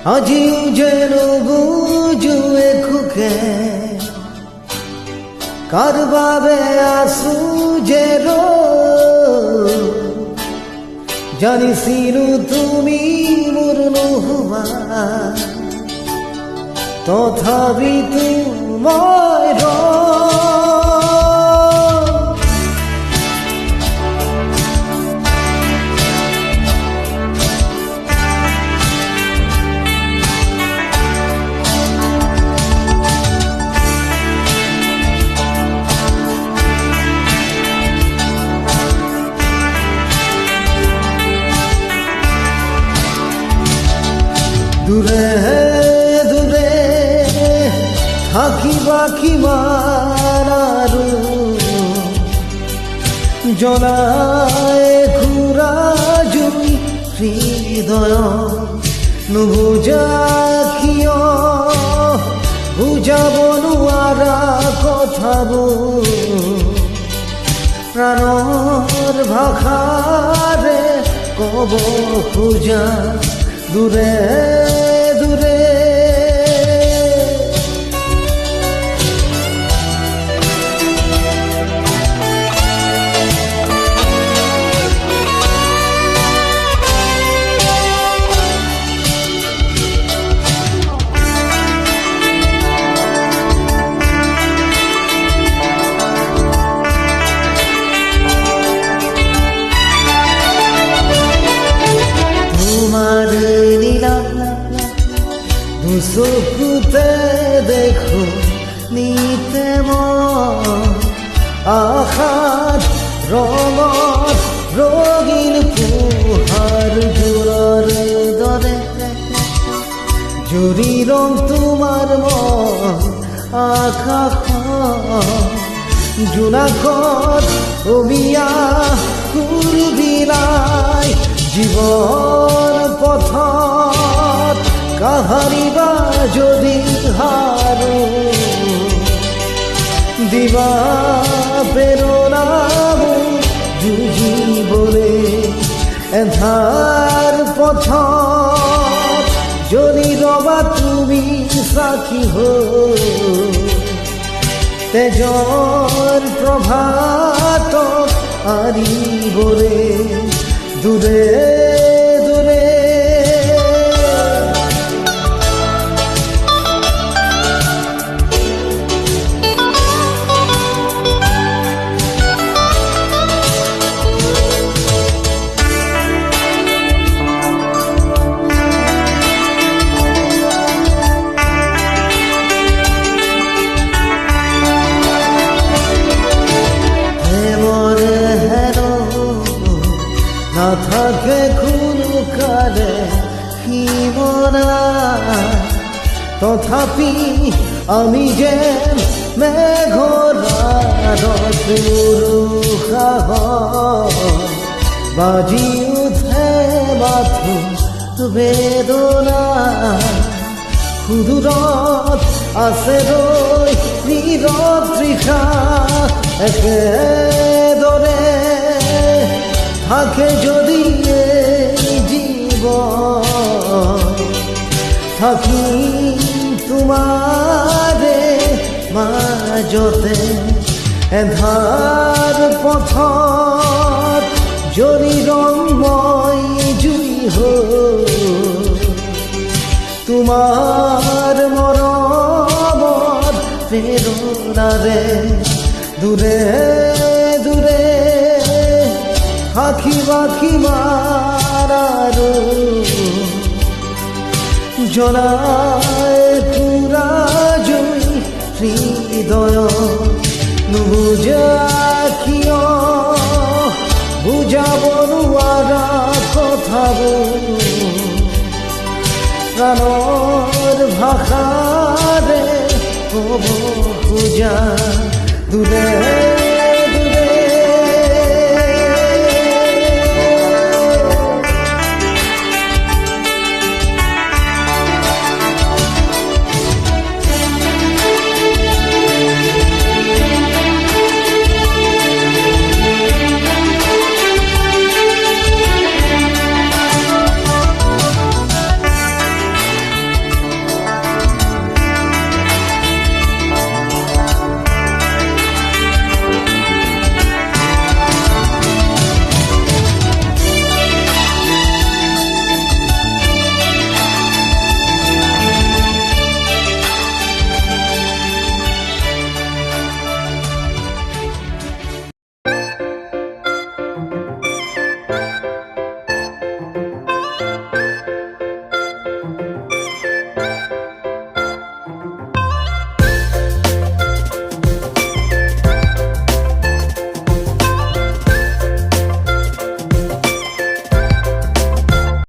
আজিও যেন বুঝো এখুকে কাৰ বাবে আসু যে জানিছিলো তুমি মোৰ নোহোৱা তথাপিতো মই দূৰে দূৰে থাকিবা কিমান আৰু জ্বলাই ঘূৰা জুই হৃদয় নুবুজা কিয় বুজাব নোৱাৰা কথাবোৰ প্ৰাণৰ ভাষাৰে ক'ব খোজা দূৰে দূৰে চকুতে দেখো নিতে আশাত ৰঙত ৰঙীন পোহাৰ জোৰৰ দৰে জুৰি ৰং তোমাৰ মন আকাশত জোনাকত অমিয়া ফুল বিলাই জীৱন পথত কাহারিবা যদি হারো দিবা প্রেরণা যুঁজিবলে এধার পথত যদি রবা তুমি সাক্ষী তেজর প্রভাত আরিবলে দূরে দূরে থাকে কোনো কালে সীমনা তথাপি আমি যেন মেঘৰ আৰত উৰুষাহ বাজি উঠে মাথো বেদনা সুদূৰত আছে ৰৈ নীৰৱ তৃষা একেদৰে থাকে যদি জীবন থাকি তোমাৰে মাজতে এধাৰ পথত জৰি ৰংময় জুই তোমাৰ মৰমত প্ৰেৰণাৰে দূৰে দূৰে আখি বাখি মাৰাৰো জলায় পুৰা জুই হৃদয় নুবুজা কিয় বুজাব নোৱাৰা কথাবোৰ প্ৰাণৰ ভাষাৰে ক'ব খোজা দূৰে